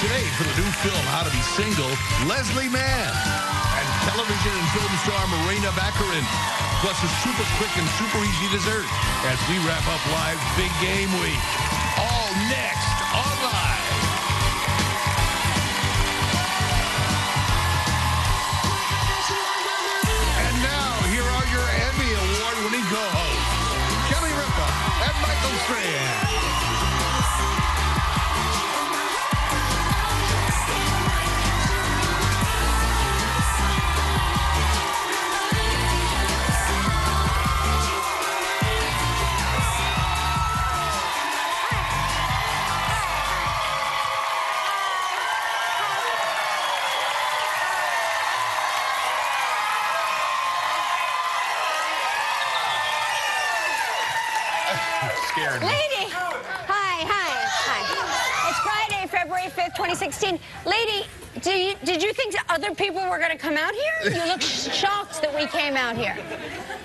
today for the new film, How to Be Single, Leslie Mann. And television and film star Marina Baccarin. Plus a super quick and super easy dessert as we wrap up live Big Game Week. All next on Live. And now, here are your Emmy Award-winning co-hosts, Kelly Ripa and Michael Strahan. Scared me. Lady! Hi. It's Friday, February 5th, 2016. Lady, did you think that other people were going to come out here? You look shocked that we came out here.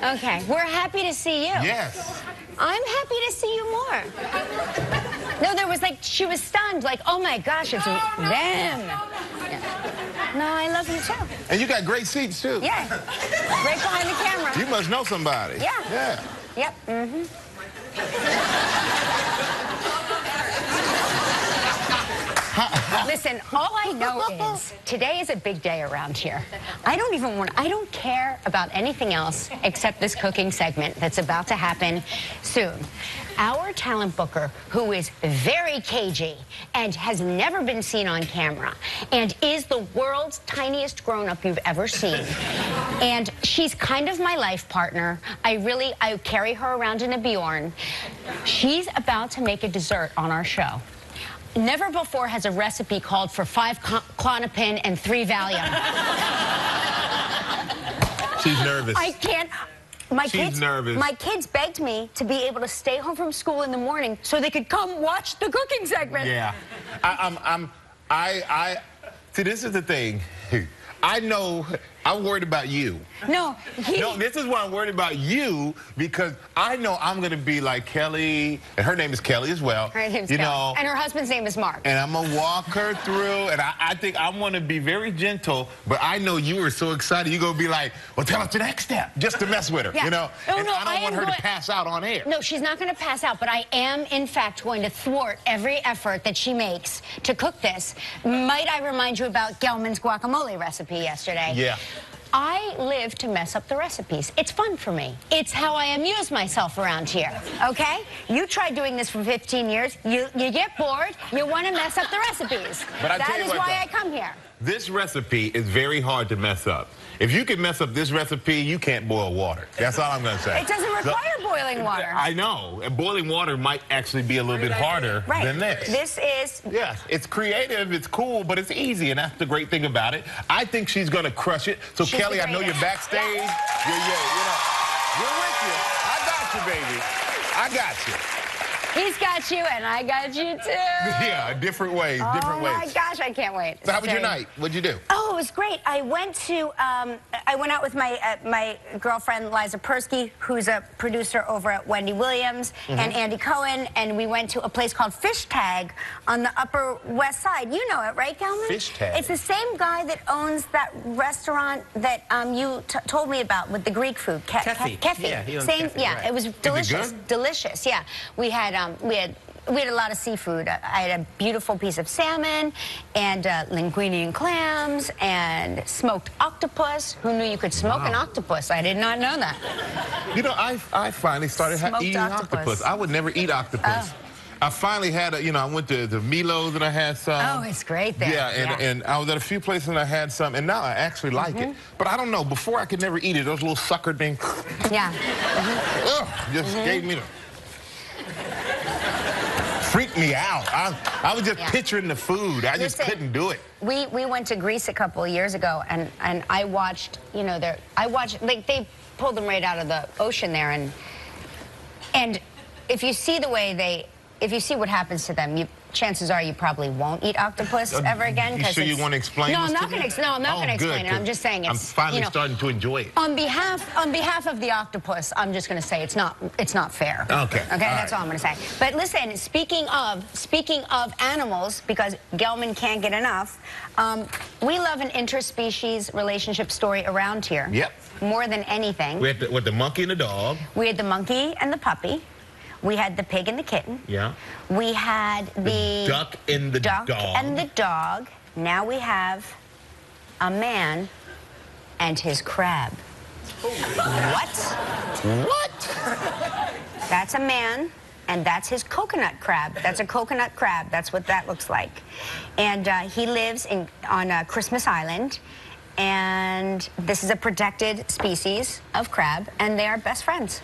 Okay, we're happy to see you. Yes. I'm happy to see you more. No, there was like, she was stunned, like, oh my gosh, it's them. Yeah. No, I love you too. And you got great seats, too. Yeah, right behind the camera. You must know somebody. Yeah. Yeah. Yep, mm-hmm. Listen, all I know is today is a big day around here. I don't care about anything else except this cooking segment that's about to happen soon. Our talent booker, who is very cagey and has never been seen on camera and is the world's tiniest grown-up you've ever seen. And she's kind of my life partner. I carry her around in a Bjorn. She's about to make a dessert on our show. Never before has a recipe called for 5 Klonopin and 3 Valium. She's nervous. I can't. She's nervous. My kids begged me to be able to stay home from school in the morning so they could come watch the cooking segment. Yeah. See, this is the thing. I know I'm worried about you. No, this is why I'm worried about you, because I know I'm going to be like Kelly, and her name is Kelly as well. Her name's Kelly. And her husband's name is Mark. And I'm going to walk her through, and I think I want to be very gentle, but I know you are so excited. You're going to be like, well, tell us the next step, just to mess with her, yeah. you know? No, and I don't want her to pass out on air. No, she's not going to pass out, but I am, in fact, going to thwart every effort that she makes to cook this. Might I remind you about Gelman's guacamole recipe yesterday? Yeah. I live to mess up the recipes. It's fun for me. It's how I amuse myself around here, okay? You tried doing this for 15 years. You get bored. You want to mess up the recipes. But that is why I come here. This recipe is very hard to mess up. If you can mess up this recipe, you can't boil water. That's all I'm going to say. It doesn't require boiling water. I know. And boiling water might actually be a little bit harder than this. This is... Yes, it's creative, it's cool, but it's easy, and that's the great thing about it. I think she's going to crush it. So, Kelly, I know you're backstage. We're with you. I got you, baby. I got you. He's got you, and I got you, too. Yeah, different ways, different ways. Oh, my gosh, I can't wait. So how was your night? What'd you do? Oh, it was great. I went out with my girlfriend, Liza Persky, who's a producer over at Wendy Williams, and Andy Cohen, and we went to a place called Fish Tag on the Upper West Side. You know it, right, Gelman? Fish Tag? It's the same guy that owns that restaurant that you told me about with the Greek food. Kefi. Yeah, he owns Kefi, right. It was delicious. Is it good? Delicious, yeah. We had a lot of seafood. I had a beautiful piece of salmon and linguine and clams and smoked octopus. Who knew you could smoke an octopus? I did not know that. You know, I finally started eating octopus. I would never eat octopus. Oh. I finally had I went to Milo's and I had some. Oh, it's great there. Yeah, and I was at a few places and I had some, and now I actually like it. But I don't know, before I could never eat it, those little sucker things. Yeah. Just gave me the... freaked me out. I was just picturing the food. I just couldn't do it. We went to Greece a couple of years ago, and I watched, like, they pulled them right out of the ocean there, and if you see the way if you see what happens to them, chances are you probably won't eat octopus ever again. You sure you want to explain? No, this I'm not going to. No, I'm not going to explain it. I'm just saying it's. I'm finally starting to enjoy it. On behalf of the octopus, I'm just going to say it's not fair. Okay. Okay, that's all I'm going to say. But listen, speaking of animals, because Gelman can't get enough, we love an interspecies relationship story around here. Yep. More than anything. We had with the monkey and the dog. We had the monkey and the puppy. We had the pig and the kitten. Yeah. We had the duck and the dog. And the dog. Now we have a man and his crab. What? What? That's a man, and that's his coconut crab. That's a coconut crab. That's what that looks like. And he lives on Christmas Island, and this is a protected species of crab, and they are best friends.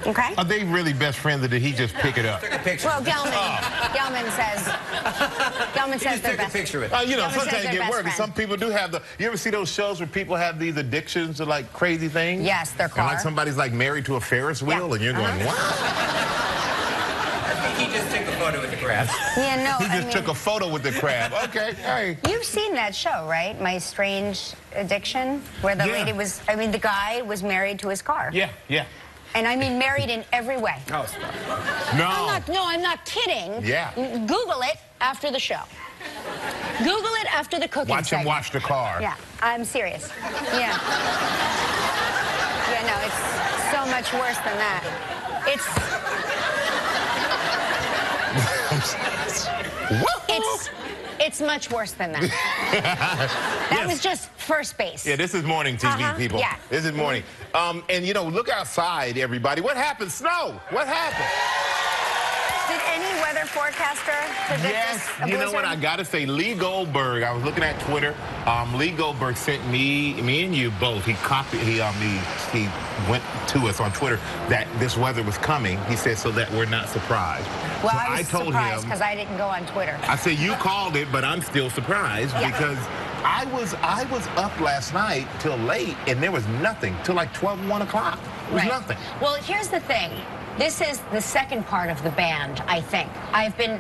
Okay? Are they really best friends, or did he just pick it up? Well, Gelman says they're best friends. You know, sometimes you get work. Some people do have you ever see those shows where people have these addictions to like crazy things? Yes, their car. And like somebody's like married to a Ferris wheel, and you're going, what? He just took a photo with the crab. Yeah, no, He just took a photo with the crab. Okay, hey. You've seen that show, right? My Strange Addiction, where the lady was, the guy was married to his car. Yeah, yeah. And I mean married in every way. Oh, stop. No. I'm not kidding. Yeah. Google it after the show. Google it after the cooking Watch him segment. wash the car. Yeah, I'm serious. Yeah. Yeah, no, it's so much worse than that. It's much worse than that. That was just first base. Yeah, this is morning TV, people. Yeah. This is morning. And, you know, look outside, everybody. What happened? Snow. What happened? Did any weather forecaster predict Yes, this? you know what? I got to say, Lee Goldberg, I was looking at Twitter. Lee Goldberg sent me and you both. He went to us on Twitter that this weather was coming. He said so that we're not surprised. Well, so I was surprised because I didn't go on Twitter. I said, you called it, but I'm still surprised because I was up last night till late, and there was nothing till like 12, 1 o'clock. There was nothing. Well, here's the thing. This is the second part of the band, I think. I've been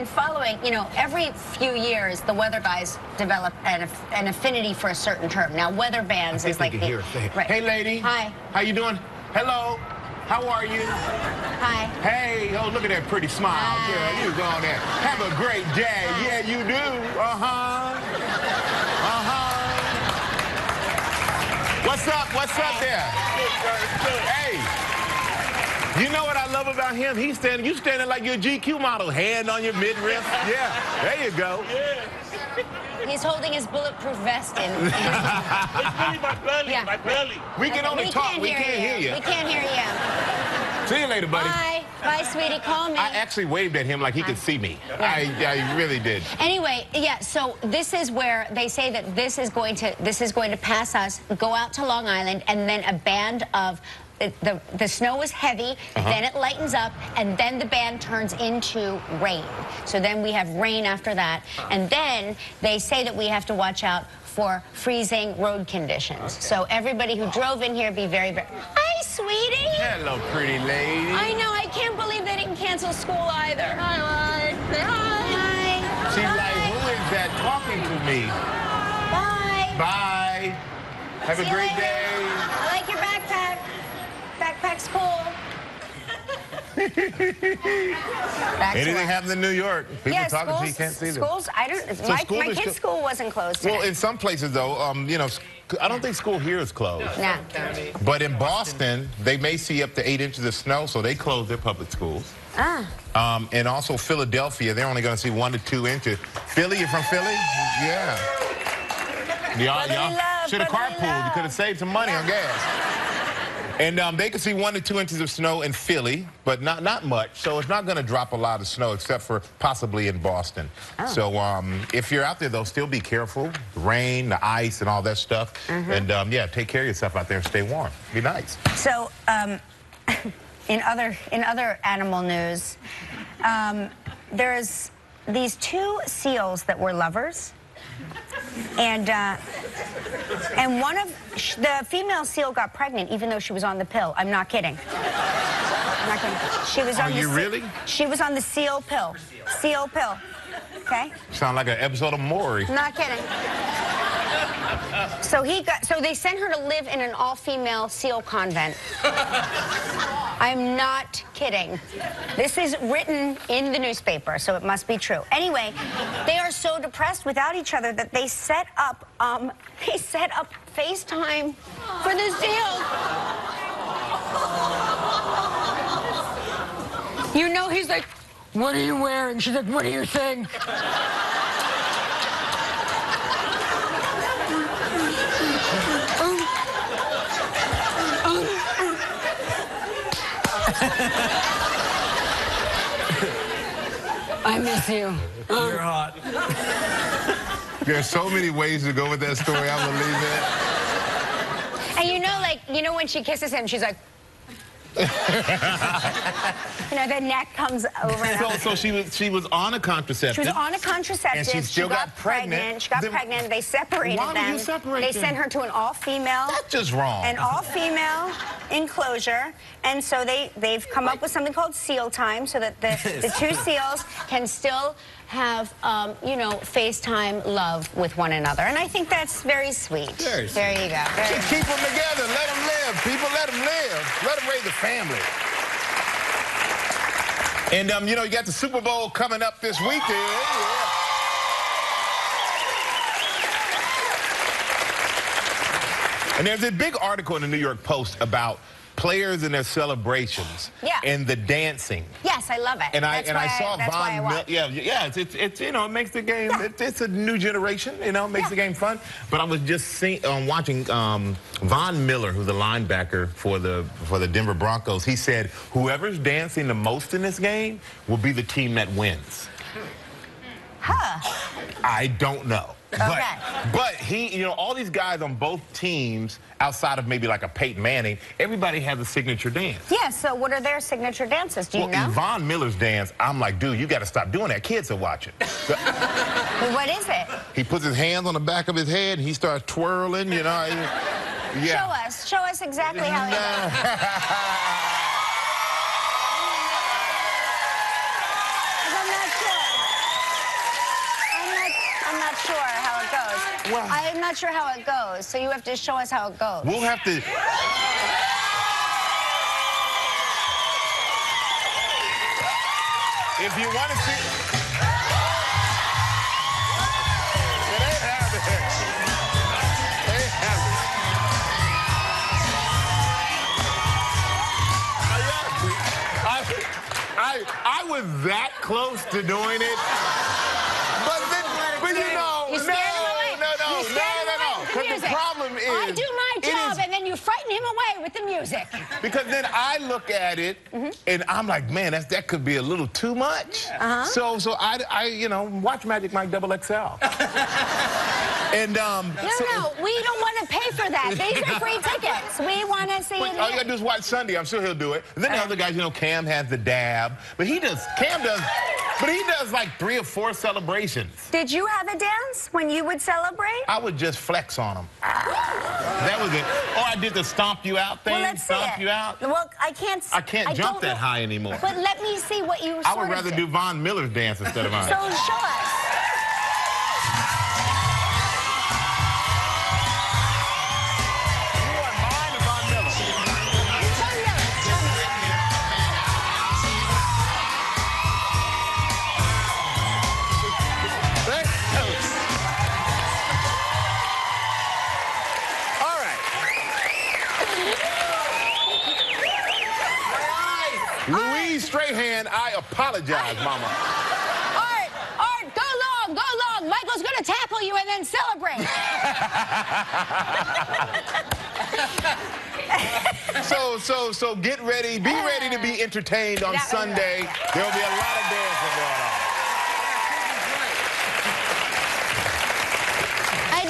following, you know, every few years the weather guys develop an affinity for a certain term. Now, weather bands is like Hey, lady. Hi. How you doing? Hello. How are you? Hi. Hey, oh, look at that pretty smile, girl. You go on there. Have a great day. Yeah, you do. What's up? What's up there? Hey. You know what I love about him? You standing like your GQ model, hand on your midriff. Yeah, there you go. He's holding his bulletproof vest in. It's really my belly, my belly. We can only talk. We can't hear you. We can't hear you. See you later, buddy. Bye. Bye, sweetie. Call me. I actually waved at him like he could see me. I really did. Anyway, yeah, so this is where they say that this is going to pass us, go out to Long Island, and then a band of the snow was heavy, then it lightens up, and then the band turns into rain. So then we have rain after that. And then they say that we have to watch out for freezing road conditions. So everybody who drove in here, be very, very... Hi, sweetie. Hello, pretty lady. I know. I can't believe they didn't cancel school either. Hi, Say hi. Hi. She's like, who is that talking to me? Bye. Bye. Have a great day. I like your backpack. Backpack's cool. Anything happened in New York? People talking to you, can't see them. Schools, I don't. My kid's school wasn't closed today. Well, in some places though, you know, I don't think school here is closed. Nah. But in Boston, they may see up to 8 inches of snow, so they close their public schools. And also Philadelphia, they're only going to see 1 to 2 inches. Philly, you're from Philly? Yeah. Y'all should have carpooled. You could have saved some money on gas. And they could see 1 to 2 inches of snow in Philly, but not much. So it's not going to drop a lot of snow, except for possibly in Boston. So if you're out there, though, still be careful. The rain, the ice, and all that stuff. And yeah, take care of yourself out there and stay warm. Be nice. So in other animal news, there's these 2 seals that were lovers. And the female seal got pregnant even though she was on the pill. I'm not kidding. Not kidding. She was on Are you really? She was on the seal pill. Seal pill. Okay? Sound like an episode of Maury. Not kidding. So they sent her to live in an all-female SEAL convent. I'm not kidding. This is written in the newspaper, so it must be true. Anyway, they are so depressed without each other that they set up FaceTime for the SEAL. You know, he's like, "What are you wearing?" She's like, "What do you think?" I miss you. You're hot. There's so many ways to go with that story. I believe it. And you know when she kisses him, she's like, you know, the neck comes over. So she was on a contraceptive. She was on a contraceptive. And she still got pregnant. She got pregnant. They separated them. Why would you separate They them? sent her to an all-female. That's just wrong. An all-female enclosure, and so they've come up with something called SEAL time, so that the two SEALs can still have you know, FaceTime love with one another, and I think that's very sweet. Very sweet. There you go. Just keep them together. Let them live. People, let them live. Let them raise a family. And you know, you got the Super Bowl coming up this weekend. Yeah. And there's a big article in the New York Post about players and their celebrations, and the dancing. Yes, I love it. And I saw Von Miller. Yeah, it's you know, it makes the game. It's a new generation. You know, it makes the game fun. But I was just watching Von Miller, who's a linebacker for the Denver Broncos. He said whoever's dancing the most in this game will be the team that wins. Huh? I don't know. Okay. But he, you know, all these guys on both teams, outside of maybe like a Peyton Manning, everybody has a signature dance. Yeah, so what are their signature dances? Do you know? Von Miller's dance, I'm like, dude, you got to stop doing that. Kids are watching. Well, what is it? He puts his hands on the back of his head and he starts twirling, you know. Yeah. Show us exactly how it goes. Well, I'm not sure how it goes, so you have to show us how it goes. We'll have to... If you want to see... It ain't happening. It ain't happening. I was that close to doing it. But you know... You scared him away. Because the problem is... I do my job, and then you frighten him away with the music. Because then I look at it, and I'm like, man, that could be a little too much. So I you know, watch Magic Mike XXL. And No, we don't want to pay for that. These are free tickets. We want to see it. All you gotta do is watch Sunday. I'm sure he'll do it. And then the other guys, you know, Cam has the dab, but he does like 3 or 4 celebrations. Did you have a dance when you would celebrate? I would just flex on them. That was it. Or I did the stomp you out thing. Well, let's see stomp it. you out. Well, I can't jump that high anymore. But let me see what you I would rather do Von Miller's dance instead of mine. So show us. Louise Strahan, I apologize, Mama. Art, go long. Michael's gonna tackle you and then celebrate. So get ready, be ready to be entertained on Sunday. There'll be a lot of dancing going on. I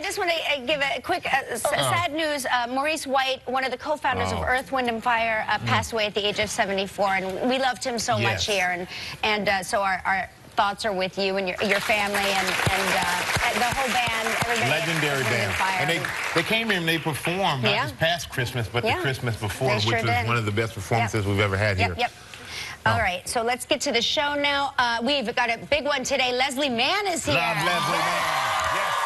just want to give a quick sad news. Maurice White, one of the co-founders of Earth, Wind & Fire, passed away at the age of 74, and we loved him so much here, and so our thoughts are with you and your family and the whole band. Everybody. Legendary band. And they came here and they performed, not this past Christmas, but the Christmas before, which was one of the best performances we've ever had here. Yep. All right, so let's get to the show now. We've got a big one today. Leslie Mann is here. Love Leslie Mann. Yes.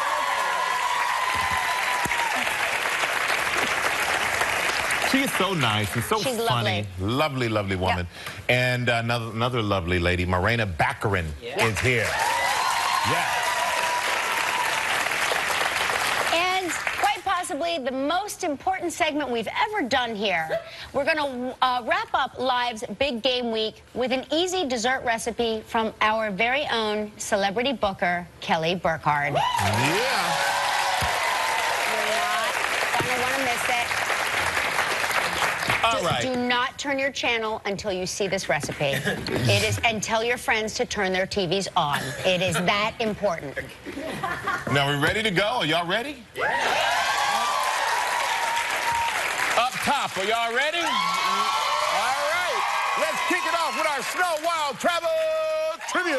She is so nice and so funny. Lovely, lovely woman. Yep. And another lovely lady, Morena Baccarin, is here. Yeah. And quite possibly the most important segment we've ever done here. We're going to wrap up Live's Big Game Week with an easy dessert recipe from our very own celebrity booker, Kelly Burkhardt. Yeah. You're not going to want to miss it. All right. Do not turn your channel until you see this recipe. It is, and tell your friends to turn their TVs on. It is that important. Now, we ready to go? Are y'all ready? Yeah. Up top, are y'all ready? All right. Let's kick it off with our Snow Wild Travel Trivia.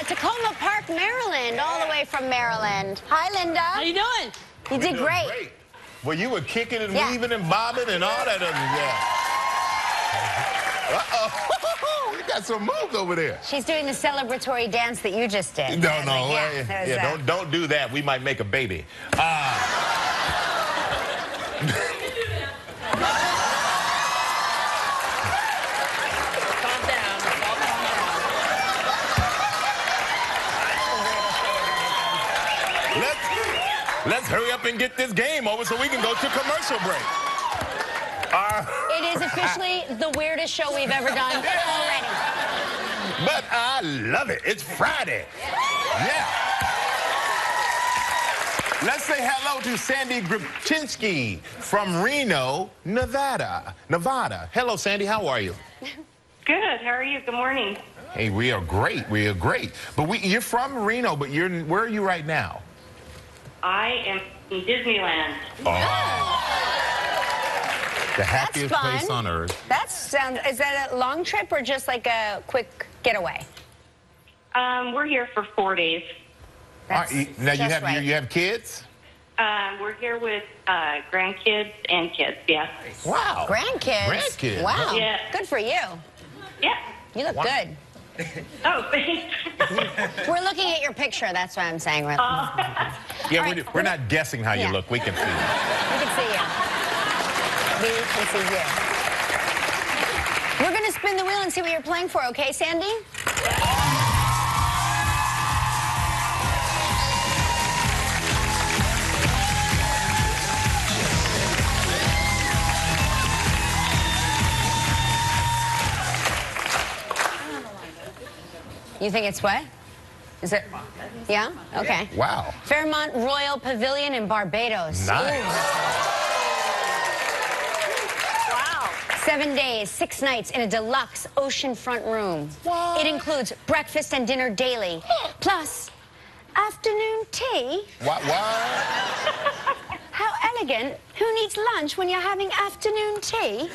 Tacoma Park, Maryland, all the way from Maryland. Hi, Linda. How you doing? You did great. Well, you were kicking and weaving and bobbing and all that other Uh-oh. You got some moves over there. She's doing the celebratory dance that you just did. No. Don't do that. We might make a baby. Let's hurry up and get this game over so we can go to commercial break. It is officially the weirdest show we've ever done already. But I love it. It's Friday. Yeah. Let's say hello to Sandy Gripchinski from Reno, Nevada. Hello, Sandy. How are you? Good. How are you? Good morning. Hey, we are great. We are great. But you're from Reno, but where are you right now? I am in Disneyland. Oh. The happiest place on earth. Is that a long trip or just like a quick getaway? We're here for 4 days. Now you have kids? We're here with grandkids and kids, yes. Wow. Grandkids? Wow. Yeah. Good for you. Yeah. You look good. Oh, thanks. We're looking at your picture, that's what I'm saying. Yeah, we're not guessing how you look. We can see you. We can see you. We can see you. We're going to spin the wheel and see what you're playing for, okay, Sandy? You think it's what? Is it? Yeah? Okay. Wow. Fairmont Royal Pavilion in Barbados. Nice. Wow. 7 days, 6 nights in a deluxe oceanfront room. What? It includes breakfast and dinner daily, plus afternoon tea. What? How elegant. Who needs lunch when you're having afternoon tea?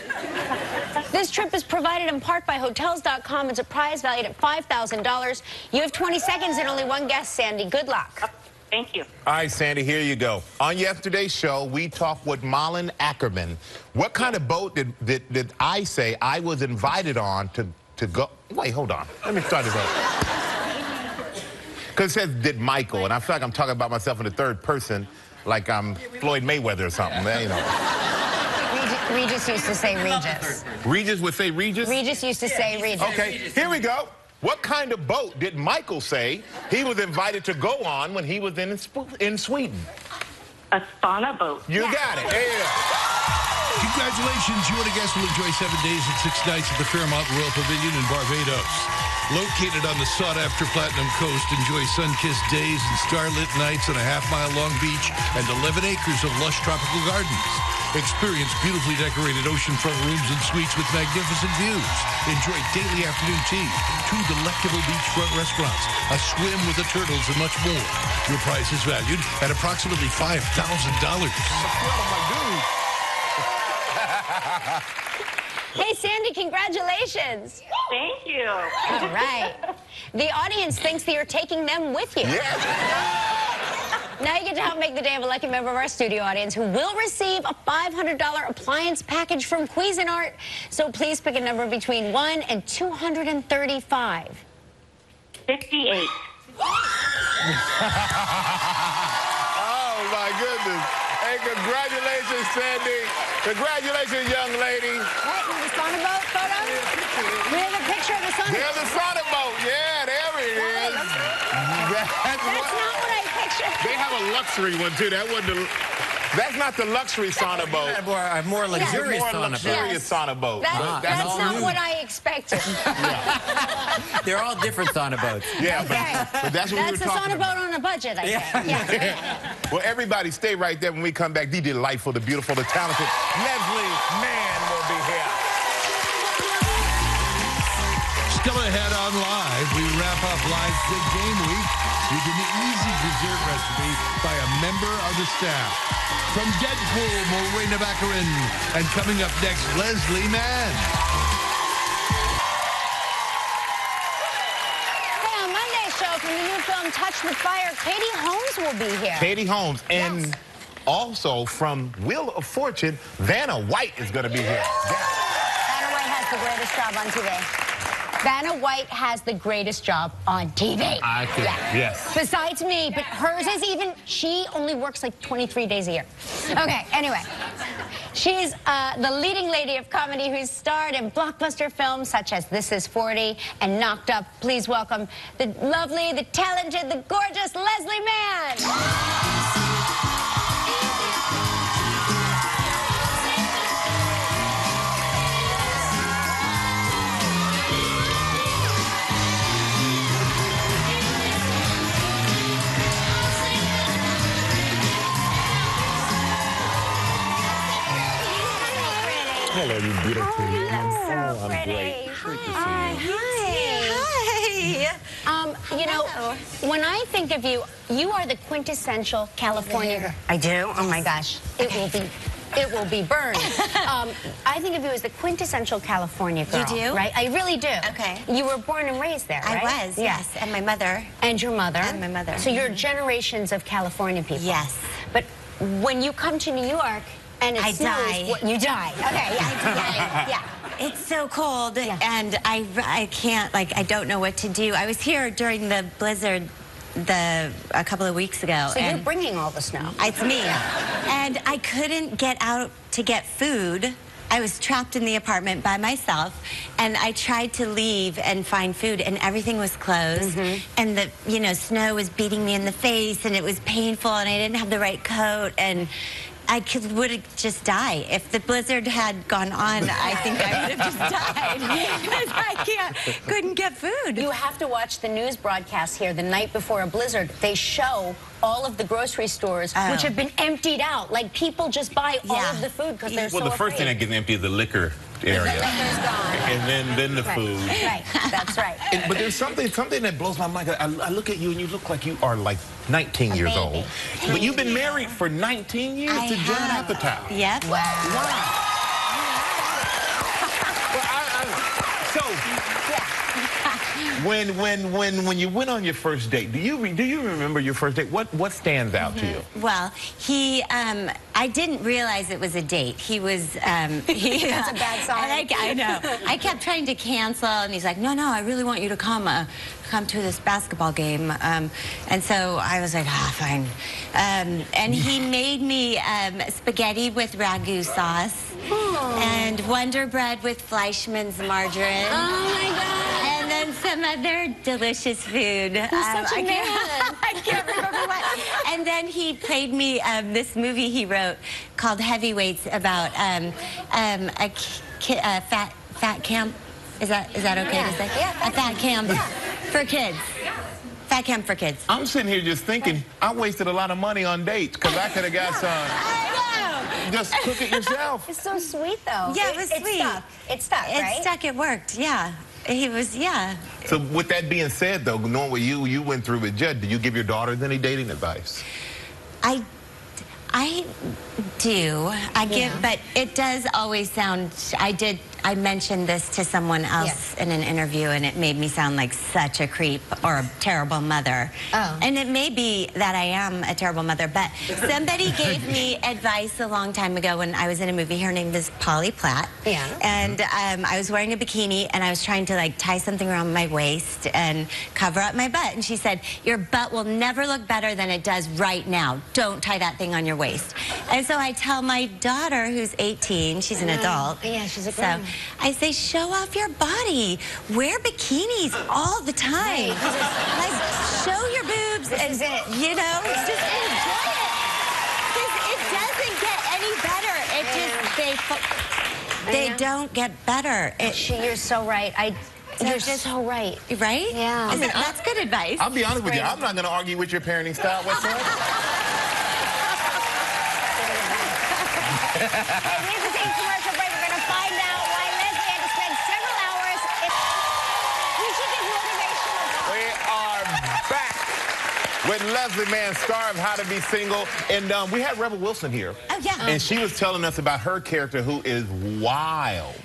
This trip is provided in part by Hotels.com. It's a prize valued at $5,000. You have 20 seconds and only one guess, Sandy. Good luck. Thank you. All right, Sandy, here you go. On yesterday's show, we talked with Malin Ackerman. What kind of boat did I say I was invited on to go? Wait, hold on. Let me start this over. Because it says, did Michael, and I feel like I'm talking about myself in the third person, like I'm Floyd Mayweather or something, you know. Regis used to say Regis. Regis would say Regis? Regis used to say Regis. Okay, here we go. What kind of boat did Michael say he was invited to go on when he was in Sweden? A sauna boat. You got it. Yeah. Congratulations, you and a guest will enjoy 7 days and 6 nights at the Fairmont Royal Pavilion in Barbados. Located on the sought-after Platinum Coast, enjoy sun-kissed days and starlit nights on a half-mile-long beach and 11 acres of lush tropical gardens. Experience beautifully decorated oceanfront rooms and suites with magnificent views. Enjoy daily afternoon tea, 2 delectable beachfront restaurants, a swim with the turtles, and much more. Your prize is valued at approximately $5,000. Hey, Sandy, congratulations. Thank you. All right. The audience thinks that you're taking them with you. Now you get to help make the day of a lucky member of our studio audience who will receive a $500 appliance package from Cuisinart. So please pick a number between 1 and 235. 58. Oh, my goodness. Hey, congratulations, Sandy. Congratulations, young lady. What, the sauna boat photo? We have a picture of the sauna boat. There's the sauna boat. Yeah, there it is. That's not what I pictured. They have a luxury one, too. That's not the luxury sauna boat. A more luxurious sauna boat. That's not what I expected. They're all different sauna boats. Yeah, but that's what we were talking about. That's the sauna boat on a budget, I think. Yeah. Well, everybody stay right there when we come back. The delightful, the beautiful, the talented Leslie Mann will be here. Still ahead on Live, we wrap up Live Big Game Week with an easy dessert recipe by a member of the staff. From Deadpool, Morena Baccarin, and coming up next, Leslie Mann. Hey, on Monday's show from the new film Touch the Fire, Katie Holmes will be here. Katie Holmes, and also from Wheel of Fortune, Vanna White is going to be here. Vanna White has the greatest job on TV. Vanna White has the greatest job on TV. I think, yes. Besides me, but hers is even, she only works like 23 days a year. Okay, anyway. She's the leading lady of comedy who's starred in blockbuster films such as This Is 40 and Knocked Up. Please welcome the lovely, the talented, the gorgeous Leslie Mann. Hello, you beautiful. You look so I'm pretty. great. Great to see you. Hi. You know, when I think of you, you are the quintessential California. I do? Oh my gosh. It will be burned. I think of you as the quintessential California girl. You do? Right? I really do. Okay. You were born and raised there, right? I was, yes. And my mother. And your mother. And my mother. So you're generations of California people. Yes. But when you come to New York and it snows, die. You die. Okay, yeah. Yeah. It's so cold, and I can't, like, I don't know what to do. I was here during the blizzard a couple of weeks ago. So you're bringing all the snow. It's me. And I couldn't get out to get food. I was trapped in the apartment by myself, and I tried to leave and find food, and everything was closed. And the, snow was beating me in the face, and it was painful, and I didn't have the right coat, and I would have just died. If the blizzard had gone on, I think I would have just died because I couldn't get food. You have to watch the news broadcast here the night before a blizzard. They show all of the grocery stores, which have been emptied out. Like, people just buy all of the food because they're so Well, the first thing that gets empty is the liquor area. The liquor's gone. And then the food. Right, that's right. But there's something that blows my mind. I look at you and you look like you are like 19 years old. But you've been married for 19 years to John Apatow. Yep. Wow. When you went on your first date, do you remember your first date? What stands out to you? Well, I didn't realize it was a date. He was, That's a bad sign. I know. I kept trying to cancel, and he's like, no, I really want you to come to this basketball game. And so I was like, fine. And he made me spaghetti with ragu sauce and Wonder Bread with Fleischmann's margarine. Oh, my God. And then some some other delicious food. He's such a man. I can't remember what. And then he played me this movie he wrote called Heavyweights about a fat camp. Is that okay to say? Yeah, a fat camp for kids. Fat camp for kids. I'm sitting here just thinking, I wasted a lot of money on dates because I could have got some. I know. Just cook it yourself. It's so sweet, though. Yeah, it was sweet. It stuck, right? It stuck. It worked. Yeah. He was, yeah. So with that being said, though, knowing what you went through with Judd, did you give your daughters any dating advice? I do. I give, but it does always sound, I mentioned this to someone else in an interview, and it made me sound like such a creep or a terrible mother. Oh. And it may be that I am a terrible mother, but somebody gave me advice a long time ago when I was in a movie. Her name was Polly Platt. Yeah. And I was wearing a bikini, and I was trying to like tie something around my waist and cover up my butt. And she said, your butt will never look better than it does right now. Don't tie that thing on your waist. And so I tell my daughter, who's 18, she's an adult. Yeah, she's a grown. So I say, show off your body. Wear bikinis all the time. Like, show your boobs. This is it. You know, just enjoy it. Because it doesn't get any better. It just, they don't get better. You're so right. You're so right. Right? Yeah. I mean, that's good advice. I'll be honest with you, I'm not going to argue with your parenting style whatsoever. Hey, we have to take a commercial break. We're going to find out why Leslie had to spend several hours. We should give motivational. We are back with Leslie Mann, star of How to Be Single. And we had Rebel Wilson here. Oh, yeah. And she was telling us about her character, who is wild.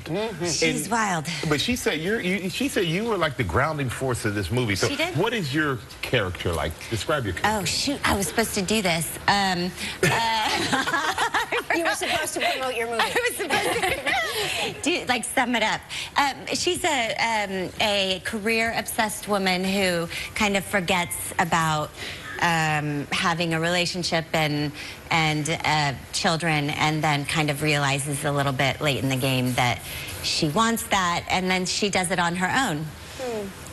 She's wild. But she said you were like the grounding force of this movie. So She did. What is your character like? Describe your character. Oh, shoot. I was supposed to do this. You were supposed to promote your movie. I was supposed to sum it up. She's a career-obsessed woman who kind of forgets about having a relationship and children, and then kind of realizes a little bit late in the game that she wants that, and then she does it on her own.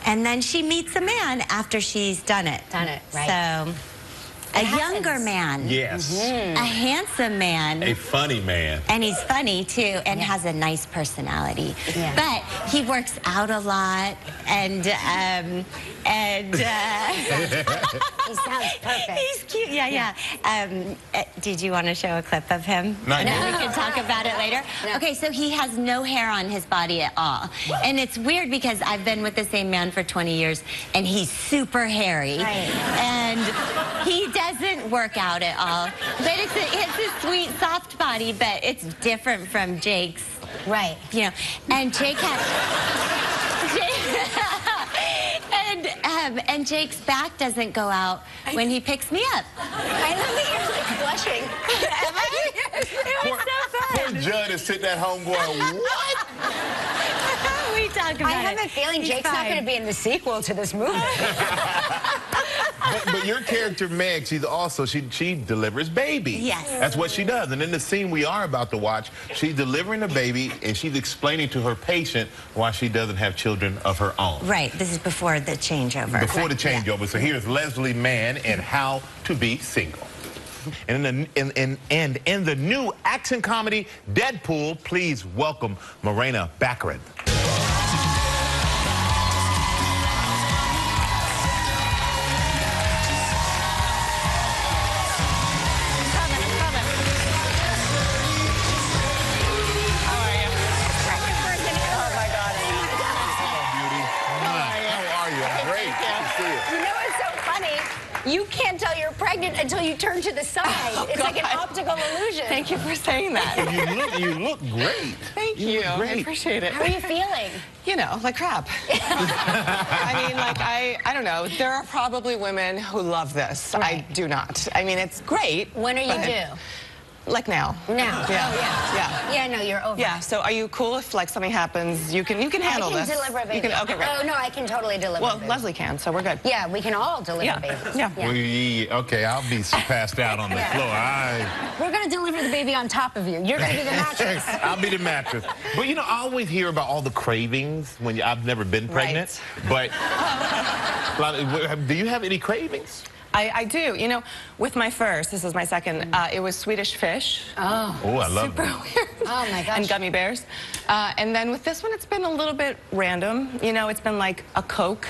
And then she meets a man after she's done it. Right. So, a younger man. Yes. A handsome man. A funny man. And he's funny, too, and has a nice personality. Yeah. But he works out a lot, and He sounds perfect. he's cute. Yeah. Did you want to show a clip of him? Not And then yet. we can talk about it later. No. Okay, so he has no hair on his body at all. And it's weird because I've been with the same man for 20 years, and he's super hairy. Right. And he doesn't work out at all. But it's a sweet, soft body, but it's different from Jake's. Right. You know, and Jake has... and Jake's back doesn't go out when he picks me up. I love that you're like blushing. It was so fun. Poor Judd is sitting at home going, what? We talk about it. I have a feeling He's Jake's not fine. going to be in the sequel to this movie. But your character, Meg, she delivers babies. Yes. That's what she does. And in the scene we are about to watch, she's delivering a baby, and she's explaining to her patient why she doesn't have children of her own. Right. This is before the changeover. Before the Right. changeover. So here's Leslie Mann and How to Be Single. And in the new action comedy Deadpool, please welcome Morena Baccarin. You can't tell you're pregnant until you turn to the side. It's like an optical illusion. Thank you for saying that. You look great. Thank you. look great. I appreciate it. How are you feeling? You know, like crap. I mean, like, I don't know. There are probably women who love this. Right. I do not. I mean, it's great. When are you due? Like now. Now. Yeah. Oh, yeah. Yeah. Yeah, no, you're over. Yeah, so are you cool if like something happens? You can handle this. I can deliver a baby. Okay, great. Oh, no, I can totally deliver Well, a baby. Leslie can, so we're good. Yeah, we can all deliver babies. Yeah. Okay, I'll be passed out on the floor. We're going to deliver the baby on top of you. You're going to be the mattress. I'll be the mattress. But, you know, I always hear about all the cravings when I've never been pregnant. Right. But do you have any cravings? I do. You know, with my first, this is my second, it was Swedish fish. Oh, I love Super them. weird. Oh, my gosh. And gummy bears. And then with this one, it's been a little bit random. You know, it's been like a Coke.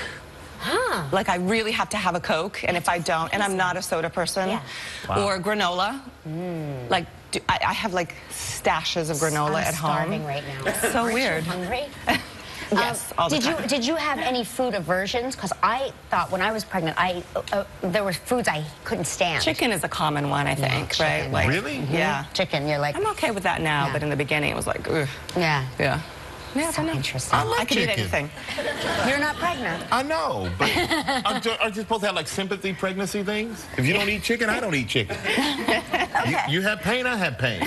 Huh. Like, I really have to have a Coke, and if I don't, and I'm not a soda person, or granola. Like, I have, like, stashes of granola at home. I'm starving right now. It's so weird. You hungry? Yes, all the time. Did you have any food aversions? Because I thought when I was pregnant, there were foods I couldn't stand. Chicken is a common one, I think, right? Like, really? Yeah. Chicken, you're like... I'm okay with that now, but in the beginning, it was like, ugh. Yeah. Yeah. Yeah, So interesting. I can eat anything. You're not pregnant. I know, but aren't you supposed to have, like, sympathy pregnancy things? If you don't eat chicken, I don't eat chicken. You have pain, I have pain.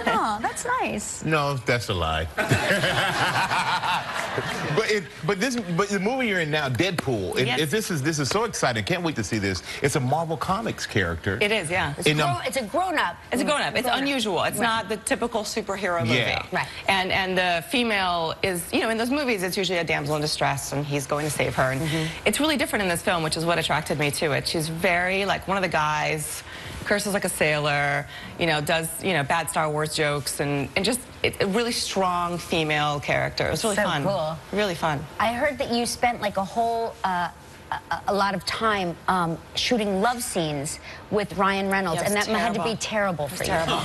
Oh, that's nice. No, that's a lie. but the movie you're in now, Deadpool. This is so exciting. Can't wait to see this. It's a Marvel Comics character. It is, yeah. It's a grown-up. It's a grown-up. It's unusual. It's not the typical superhero movie. Yeah. Right. And the female is, you know, in those movies, it's usually a damsel in distress, and he's going to save her. And it's really different in this film, which is what attracted me to it. She's very, like, one of the guys, curses like a sailor, you know, does, you know, bad Star Wars jokes, and just a really strong female character. It was really fun. Cool. Really fun. I heard that you spent like a whole, a lot of time shooting love scenes with Ryan Reynolds, and that had to be terrible for you. Terrible.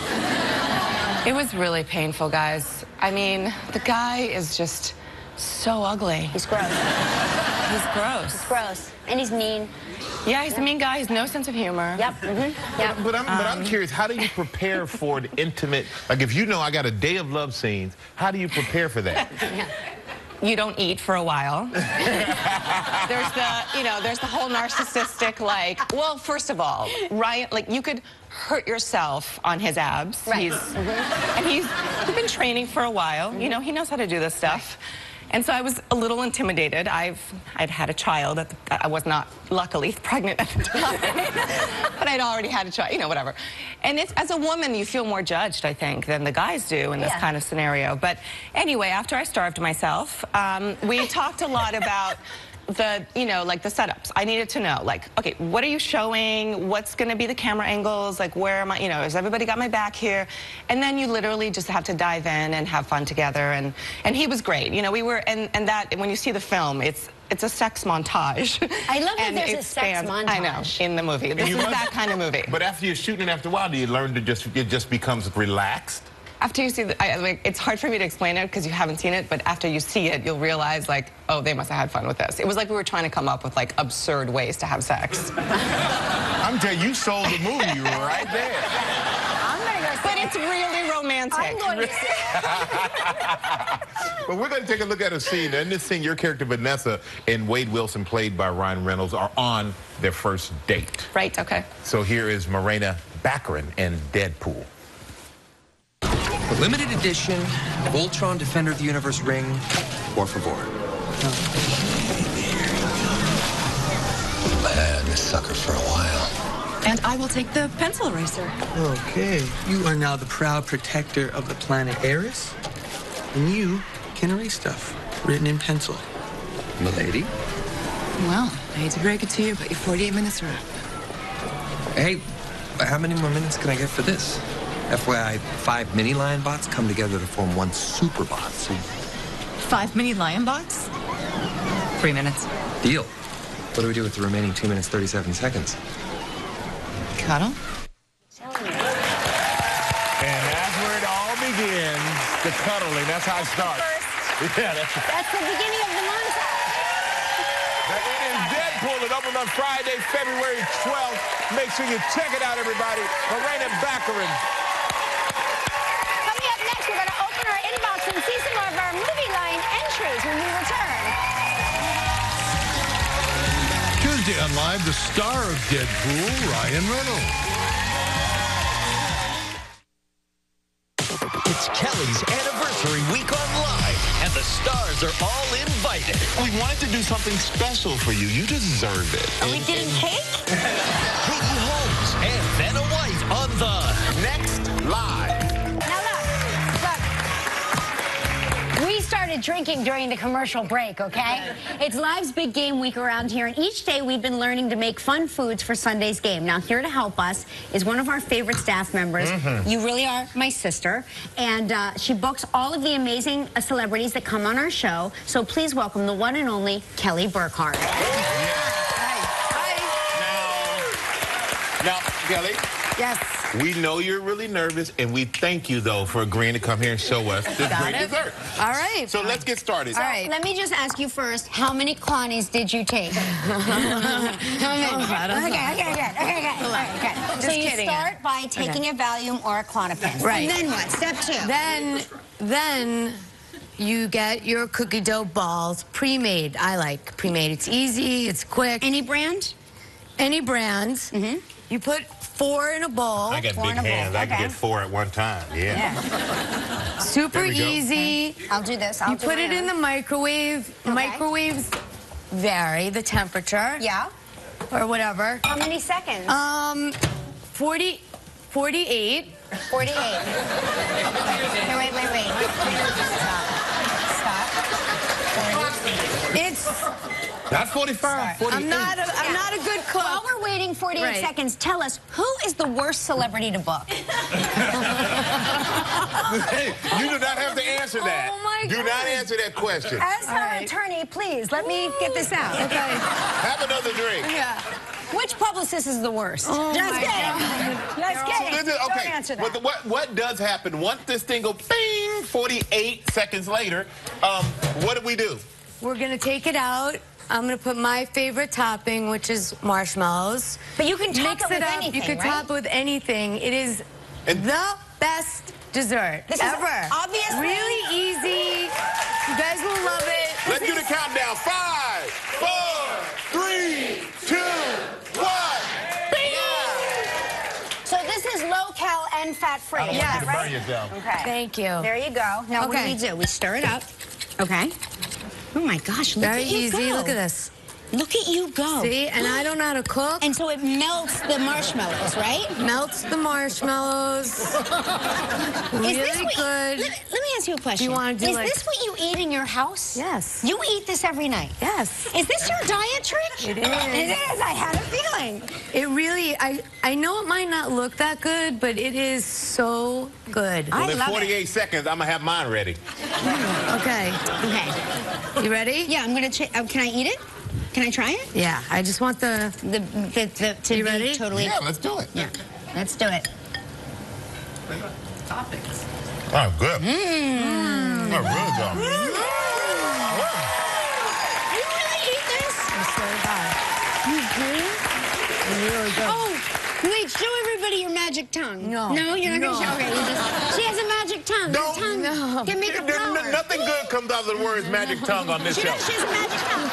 It was really painful, guys. I mean, the guy is just so ugly. He's gross. He's gross. He's gross. And he's mean. Yeah, he's a mean guy. He's no sense of humor. Yep. Yep. But I'm curious, how do you prepare for an intimate, like if you know I got a day of love scenes, how do you prepare for that? You don't eat for a while. There's the whole narcissistic, like, well, first of all, Ryan, like, you could hurt yourself on his abs. Right. And he's been training for a while. You know, he knows how to do this stuff. And so I was a little intimidated. I'd had a child. I was not, luckily, pregnant at the time. But I'd already had a child, you know, whatever. And as a woman, you feel more judged, I think, than the guys do in this kind of scenario. But anyway, after I starved myself, we talked a lot about like the setups. I needed to know, like, okay, what are you showing? What's going to be the camera angles? Like, where am I? You know, has everybody got my back here? And then you literally just have to dive in and have fun together. And he was great. You know, we were, and that, when you see the film, it's a sex montage. I love that there's a sex montage. I know, in the movie. This is that kind of movie. But after you're shooting, after a while, do you learn to it just becomes relaxed? After you see it's hard for me to explain it because you haven't seen it, but after you see it, you'll realize, like, oh, they must have had fun with this. It was like we were trying to come up with, like, absurd ways to have sex. I'm telling you, sold the movie right there. I'm gonna go see But it's really romantic. I'm going to see But we're going to take a look at a scene. In this scene, your character, Vanessa, and Wade Wilson, played by Ryan Reynolds, are on their first date. Right, okay. So here is Morena Baccarin in Deadpool. The limited edition Voltron Defender of the Universe ring, por favor. I had this sucker for a while. And I will take the pencil eraser. Okay, you are now the proud protector of the planet Eris, and you can erase stuff written in pencil. Milady? Well, I hate to break it to you, but your 48 minutes are up. Hey, how many more minutes can I get for this? FYI, 5 mini lion bots come together to form one super bot. So 5 mini lion bots? 3 minutes. Deal. What do we do with the remaining 2 minutes, 37 seconds? Cuddle? And that's where it all begins, the cuddling. That's how it starts. Yeah, That's the beginning of the montage. It is Deadpool. It opened on Friday, February 12th. Make sure you check it out, everybody. Morena Baccarin. Coming up next, we're going to open our inbox and see some of our movie line entries when we return. Tuesday on Live, the star of Deadpool, Ryan Reynolds. It's Kelly's anniversary week on Live, and the stars are all invited. We wanted to do something special for you. You deserve it. Are we getting cake? Katie Holmes and Vanna White on the Next Live. Now look. We started drinking during the commercial break, okay? It's Live's big game week around here, and each day we've been learning to make fun foods for Sunday's game. Now, here to help us is one of our favorite staff members. You really are my sister, and she books all of the amazing celebrities that come on our show. So please welcome the one and only Kelly Burkhart. Now, Kelly. Yes. We know you're really nervous, and we thank you, though, for agreeing to come here and show us this great dessert. All right. So let's get started. So let me just ask you first, how many Clonnies did you take? How many? Okay. So you start by taking a Valium or a Klonopin. Right. And then what? Step 2. Then you get your cookie dough balls pre-made. I like pre-made. It's easy. It's quick. Any brand? Any brands. You put 4 in a bowl. I got big hands. I can get 4 at one time. Yeah. Super easy. I'll do this. You put it in the microwave. Microwaves vary the temperature. Yeah. Or whatever. How many seconds? 48. 48. Here, wait. Stop. 40. It's Not 45. 48. I'm not a good cook. While we're waiting 48 seconds, tell us, who is the worst celebrity to book? Hey, you do not have to answer that. Oh, my Do God. not answer that question. As her attorney, please, let me get this out. Okay. Have another drink. Yeah. Which publicist is the worst? Oh, Just my kidding. So this is, Don't answer that. But what does happen once this thing goes bing 48 seconds later? What do? We're gonna take it out. I'm gonna put my favorite topping, which is marshmallows. But you can top Mix it with up. anything, You can right? top it with anything. It is the best dessert This is ever. obviously Really easy. You guys will love it. Let's do the countdown. 5, 4, 3, 2, 1. So this is low-cal and fat-free. I don't Is want that you to burn right? yourself. Okay. Thank you. There you go. Now what do? We stir it up. Okay. Oh my gosh, look Very at you easy. go. Look at this. Look at you go. See, and I don't know how to cook. And so it melts the marshmallows, right? Melts the marshmallows. Really good. Let me ask you a question. You want to do Is this what you eat in your house? Yes. You eat this every night? Yes. Is this your diet trick? It is. It is. I had a feeling. It really, I know it might not look that good, but it is so good. Well, I in love 48 seconds, I'm going to have mine ready. Okay. Okay. You ready? Yeah, I'm going to can I eat it? Can I try it? Yeah, I just want To You be ready? totally. Yeah, let's do it. Yeah. Let's do it. Oh, good. Oh, really good. You really eat this? really good. Oh, wait, show everybody your magic tongue. No. No, you're not going to show. Okay, she has a magic tongue. Don't- Her tongue No. can make a flower. Nothing good comes out of the words magic tongue on this She show. does. She has a magic tongue.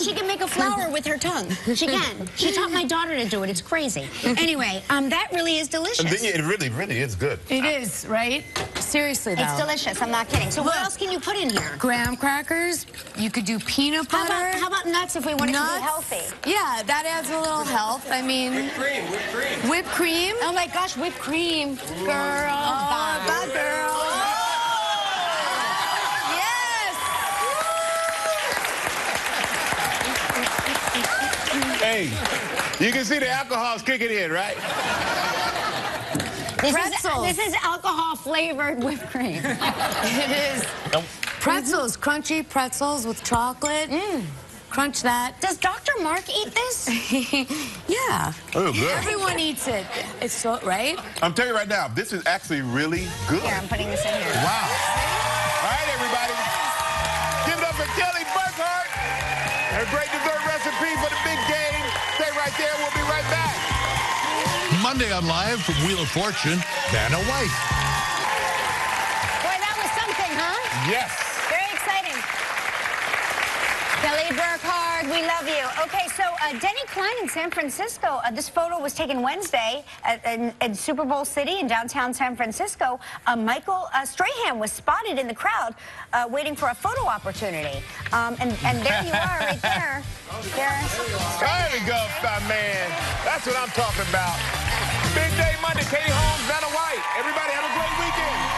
She can make a flower with her tongue. She can. She taught my daughter to do it. It's crazy. Anyway, that really is delicious. It really, really is good. It is, right? Seriously, though. It's delicious. I'm not kidding. So what else can you put in here? Graham crackers. You could do peanut butter. How about nuts if we want it to be healthy? Yeah, that adds a little health. I mean, whipped cream. Oh my gosh, whipped cream, girl. Oh, bad girl. Hey, you can see the alcohol's kicking in, right? This is alcohol-flavored whipped cream. It is. Pretzels, crunchy pretzels with chocolate. Crunch that. Does Dr. Mark eat this? Yeah. Oh, good. Everyone eats it. It's so, right? I'm telling you right now, this is actually really good. Here, I'm putting this in here. Wow. All right, everybody. Give it up for Kelly Burkhart. Her great dessert recipe for the big game. Stay right there. We'll be right back. Monday on Live from Wheel of Fortune, Vanna White. Boy, that was something, huh? Yes. Very exciting. Kelly Burkhart, we We love you. Okay, so Denny Klein in San Francisco. This photo was taken Wednesday in Super Bowl City in downtown San Francisco. Michael Strahan was spotted in the crowd waiting for a photo opportunity. And there you are right there. There we go, man. That's what I'm talking about. Big day Monday, Katie Holmes.